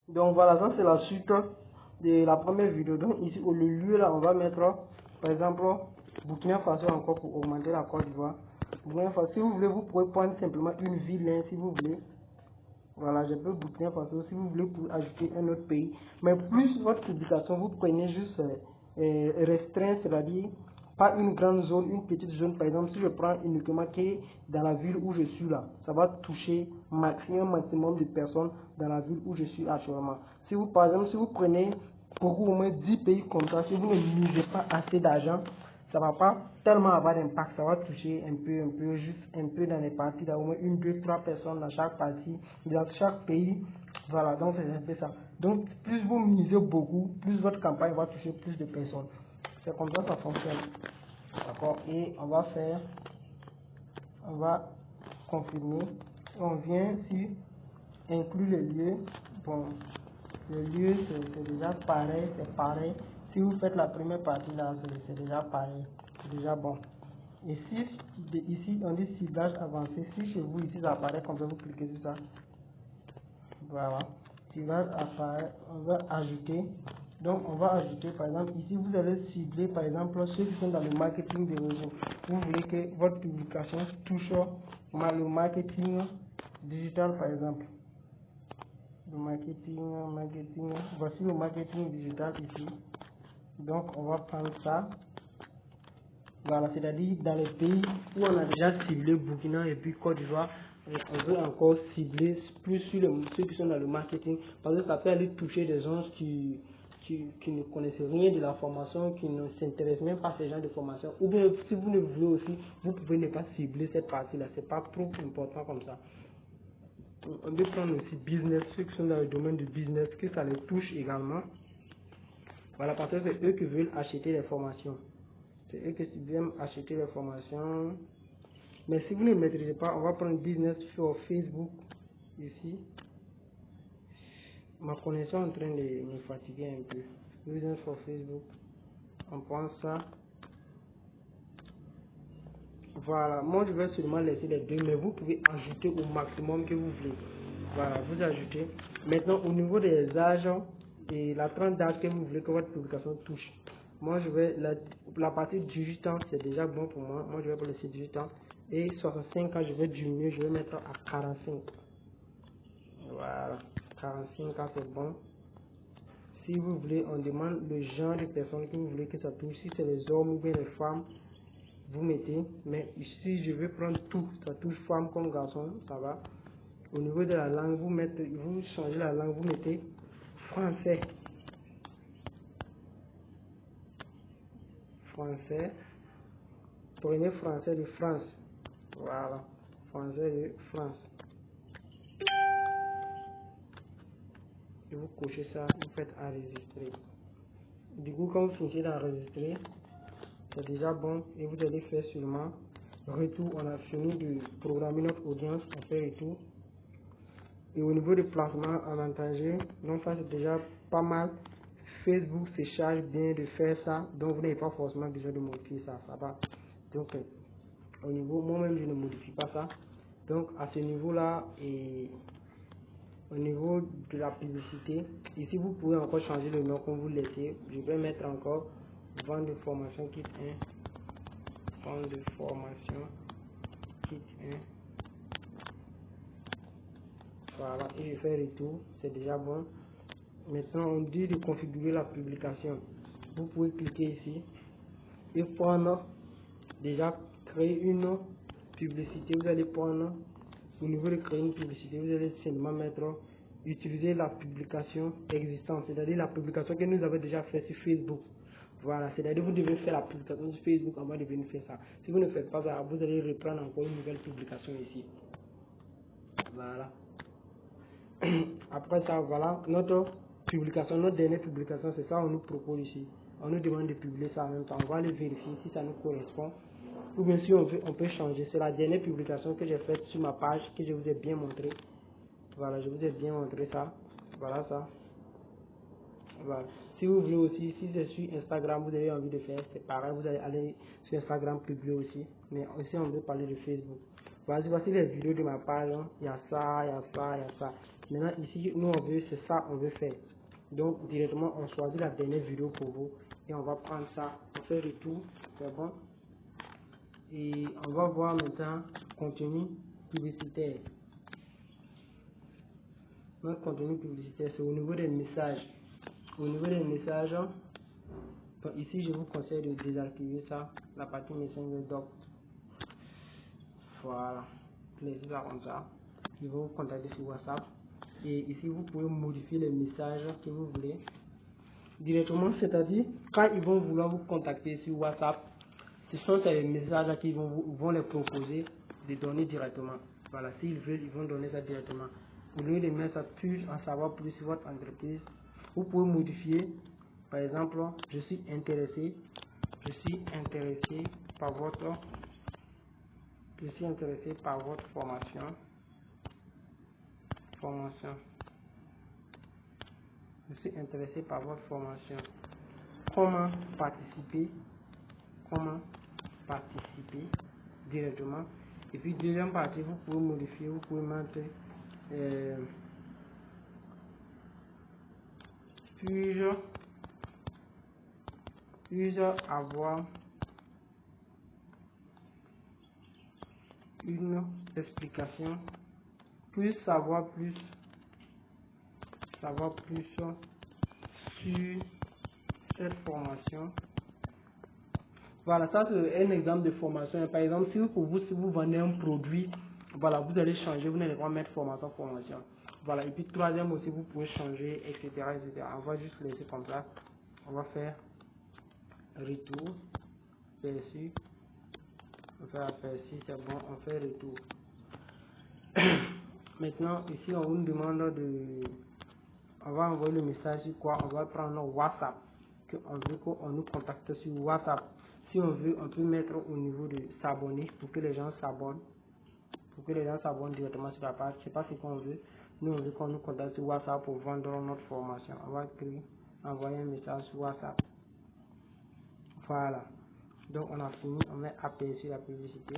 Donc voilà, ça c'est la suite de la première vidéo. Donc ici, au lieu là, on va mettre par exemple Burkina Faso encore pour augmenter la Côte d'Ivoire. Burkina Faso, si vous voulez, vous pouvez prendre simplement une ville hein, si vous voulez. Voilà, je peux Burkina Faso si vous voulez pour ajouter un autre pays. Mais plus votre publication, vous prenez juste restreint, c'est-à-dire pas une grande zone, une petite zone. Par exemple, si je prends uniquement que dans la ville où je suis là, ça va toucher maximum de personnes dans la ville où je suis actuellement. Si vous, par exemple, si vous prenez pour au moins 10 pays comme ça, si vous ne misez pas assez d'argent, ça va pas tellement avoir d'impact, ça va toucher juste un peu dans les parties, dans au moins une, deux, trois personnes dans chaque partie, dans chaque pays. Voilà, donc c'est un peu ça. Donc, plus vous misez beaucoup, plus votre campagne va toucher plus de personnes. C'est comme ça fonctionne. D'accord, et on va confirmer. On vient ici, inclure le lieu. Bon, le lieu c'est déjà pareil, c'est pareil. Si vous faites la première partie là, c'est déjà pareil, c'est déjà bon. Et si ici on dit ciblage avancé, si chez vous ici ça apparaît comme ça, vous cliquez sur ça. Voilà, ciblage apparaît, on va ajouter. Donc on va ajouter par exemple ici vous allez cibler par exemple ceux qui sont dans le marketing des réseaux. Vous voulez que votre publication touche le marketing digital par exemple. Le marketing, voici le marketing digital ici. Donc on va prendre ça. Voilà, c'est-à-dire dans les pays où on a déjà ciblé Burkina et puis Côte d'Ivoire, on veut encore cibler plus sur ceux qui sont dans le marketing, parce que ça peut aller toucher des gens qui ne connaissent rien de la formation, qui ne s'intéressent même pas à ce genre de formation. Ou bien si vous ne voulez aussi, vous pouvez ne pas cibler cette partie-là, c'est pas trop important comme ça. On peut prendre aussi business, ceux qui sont dans le domaine du business, que ça les touche également. Voilà, parce que c'est eux qui veulent acheter les formations. C'est eux qui viennent acheter les formations. Mais si vous ne maîtrisez pas, on va prendre business sur Facebook ici. Ma connexion est en train de me fatiguer un peu. Business sur Facebook. On prend ça. Voilà, moi je vais seulement laisser les deux, mais vous pouvez ajouter au maximum que vous voulez. Voilà, vous ajoutez. Maintenant, au niveau des âges et la tranche d'âge que vous voulez que votre publication touche. Moi, je vais, la partie 18 ans, c'est déjà bon pour moi. Moi, je vais pour laisser 18 ans. Et 65 ans, je vais diminuer, je vais mettre à 45. Voilà, 45 ans, c'est bon. Si vous voulez, on demande le genre de personnes que vous voulez que ça touche. Si c'est les hommes ou bien les femmes, vous mettez, mais ici je vais prendre tout, ça touche femme comme garçon, ça va. Au niveau de la langue, vous changez la langue, vous mettez français, prenez français de France, voilà, français de France, et vous cochez ça, vous faites enregistrer. Du coup, quand vous finissez d'enregistrer, c'est déjà bon, et vous allez faire seulement retour. On a fini de programmer notre audience, on fait retour. Et au niveau du placement avantagé, donc ça c'est déjà pas mal. Facebook se charge bien de faire ça, donc vous n'avez pas forcément besoin de modifier ça, ça va. Donc au niveau, moi-même je ne modifie pas ça. Donc à ce niveau-là, et au niveau de la publicité, ici vous pouvez encore changer le nom comme vous le laissez. Je vais mettre encore vente de formation kit 1, vente de formation kit 1. Voilà, et je fais retour, c'est déjà bon. Maintenant, on dit de configurer la publication. Vous pouvez cliquer ici et prendre, déjà créer une publicité. Vous allez prendre, au niveau de créer une publicité, vous allez seulement mettre utiliser la publication existante, c'est-à-dire la publication que nous avons déjà fait sur Facebook. Voilà, c'est-à-dire vous devez faire la publication sur Facebook avant de venir faire ça. Si vous ne faites pas ça, vous allez reprendre encore une nouvelle publication ici. Voilà. Après ça, voilà, notre publication, notre dernière publication, c'est ça on nous propose ici. On nous demande de publier ça en même temps. On va aller vérifier si ça nous correspond. Ou bien si on veut, on peut changer. C'est la dernière publication que j'ai faite sur ma page, que je vous ai bien montré. Voilà, je vous ai bien montré ça. Voilà ça. Voilà. Si vous voulez aussi, si c'est sur Instagram, vous avez envie de faire, c'est pareil, vous allez aller sur Instagram publier aussi. Mais aussi, on veut parler de Facebook. Voici les vidéos de ma page. Hein. Il y a ça, il y a ça, il y a ça. Maintenant ici, nous on veut, c'est ça on veut faire. Donc directement on choisit la dernière vidéo pour vous et on va prendre ça, on fait retour, c'est bon. Et on va voir maintenant contenu publicitaire. Notre contenu publicitaire, c'est au niveau des messages. Au niveau des messages, donc ici je vous conseille de désactiver ça, la partie Messenger Doc. Voilà, laissez ça comme ça. Ils vont vous contacter sur WhatsApp. Et ici vous pouvez modifier les messages que vous voulez directement, c'est-à-dire quand ils vont vouloir vous contacter sur WhatsApp, ce sont ces messages qu'ils vont les proposer de donner directement. Voilà, s'ils veulent, ils vont donner ça directement. Au lieu de mettre ça plus, en savoir plus sur votre entreprise, vous pouvez modifier. Par exemple, je suis intéressé par votre formation. Je suis intéressé par votre formation. Comment participer directement. Et puis deuxième partie, vous pouvez modifier, vous pouvez mettre puis-je avoir une explication, puis savoir plus sur cette formation. Voilà, ça c'est un exemple de formation. Par exemple, si vous vendez un produit, voilà, vous allez changer, vous n'allez pas mettre formation. Voilà, et puis troisième aussi, vous pouvez changer, etc., etc. On va juste laisser comme ça. On va faire retour, perçu. On fait aperçu, c'est bon, on fait retour. Maintenant, ici, on vous demande on va envoyer le message sur quoi? On va prendre WhatsApp. On veut qu'on nous contacte sur WhatsApp. Si on veut, on peut mettre au niveau de s'abonner pour que les gens s'abonnent. Directement sur la page. Je sais pas ce qu'on veut. Nous, on veut qu'on nous contacte sur WhatsApp pour vendre notre formation. On va envoyer un message sur WhatsApp. Voilà. Donc, on a fini. On met aperçu la publicité.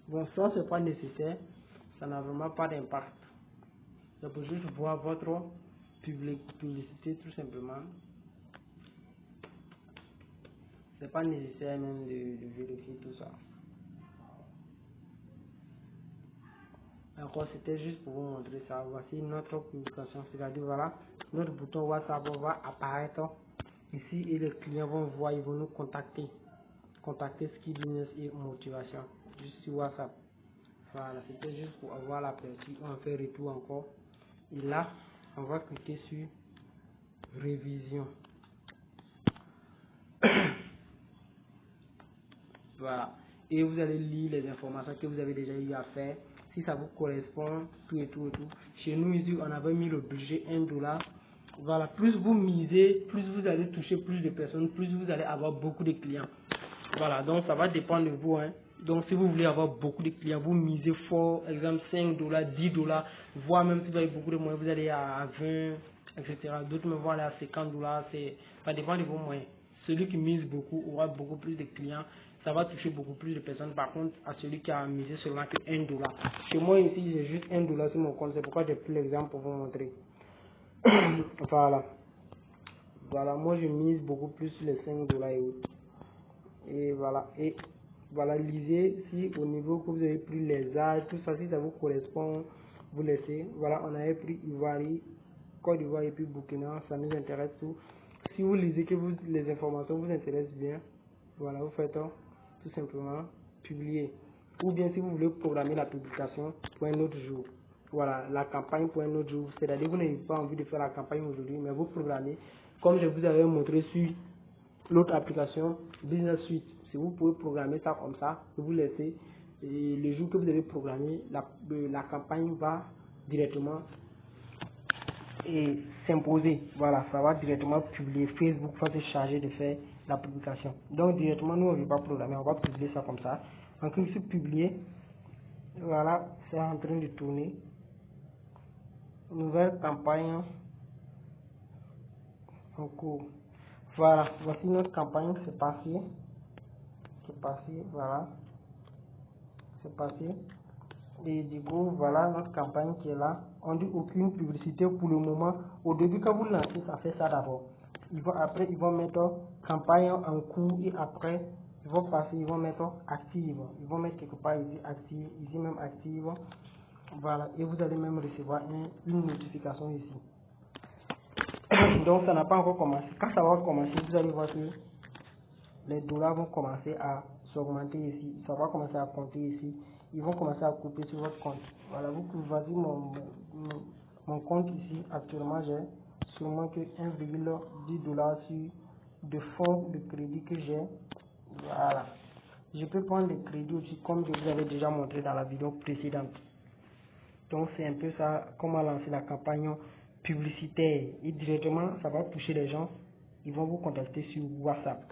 Bon, ça, c'est pas nécessaire. Ça n'a vraiment pas d'impact. C'est pour juste voir votre publicité, tout simplement. C'est pas nécessaire même de vérifier tout ça. Encore, c'était juste pour vous montrer ça. Voici notre publication, c'est-à-dire voilà, notre bouton WhatsApp va apparaître ici et les clients vont voir, ils vont nous contacter skill business et motivation juste sur WhatsApp. Voilà, c'était juste pour avoir l'aperçu. On fait retour encore et là on va cliquer sur révision. Voilà, et vous allez lire les informations que vous avez déjà eu à faire, si ça vous correspond, tout et tout. Chez nous ici, on avait mis le budget $1. Voilà, plus vous misez, plus vous allez toucher plus de personnes, plus vous allez avoir beaucoup de clients. Voilà, donc ça va dépendre de vous, hein. Donc si vous voulez avoir beaucoup de clients, vous misez fort, exemple $5, $10, voire même si vous avez beaucoup de moyens, vous allez à 20, etc. D'autres me vont aller à $50, ça dépend de vos moyens. Celui qui mise beaucoup aura beaucoup plus de clients, ça va toucher beaucoup plus de personnes. Par contre, à celui qui a misé seulement que $1. Chez moi ici, j'ai juste $1 sur mon compte, c'est pourquoi j'ai pris l'exemple pour vous montrer. Voilà. Voilà, moi je mise beaucoup plus sur les $5 et autres. Et voilà, lisez si au niveau que vous avez pris les âges, tout ça, si ça vous correspond, vous laissez. Voilà, on avait pris Ivoire, Côte d'Ivoire et puis Burkina, ça nous intéresse tout. Si vous lisez que les informations vous intéressent bien, voilà, vous faites tout simplement publier. Ou bien si vous voulez programmer la publication pour un autre jour. Voilà, la campagne pour un autre jour. C'est-à-dire vous n'avez pas envie de faire la campagne aujourd'hui, mais vous programmez. Comme je vous avais montré sur l'autre application Business Suite, si vous pouvez programmer ça comme ça, vous laissez, et le jour que vous avez programmé, la campagne va directement s'imposer. Voilà, ça va directement publier. Facebook va se charger de faire la publication. Donc directement, nous on ne veut pas programmer, on va publier ça comme ça. On clique sur publier. Voilà, c'est en train de tourner. Nouvelle campagne en cours. Voilà, voici notre campagne, c'est passé, voilà, c'est passé. Et du coup, voilà notre campagne qui est là. On dit aucune publicité pour le moment. Au début, quand vous lancez, ça fait ça d'abord. Après, ils vont mettre campagne en cours et après, ils vont passer, ils vont mettre active. Ils vont mettre quelque part ici active, ici même active. Voilà, et vous allez même recevoir une notification ici. Donc, ça n'a pas encore commencé. Quand ça va commencer, vous allez voir que les dollars vont commencer à s'augmenter ici. Ça va commencer à compter ici. Ils vont commencer à couper sur votre compte. Voilà, vous pouvez voir mon compte ici. Actuellement, j'ai seulement que 1,10 $ sur de fonds de crédit que j'ai. Voilà. Je peux prendre les crédits aussi comme je vous avais déjà montré dans la vidéo précédente. Donc c'est un peu ça, comment lancer la campagne publicitaire. Et directement, ça va toucher les gens. Ils vont vous contacter sur WhatsApp.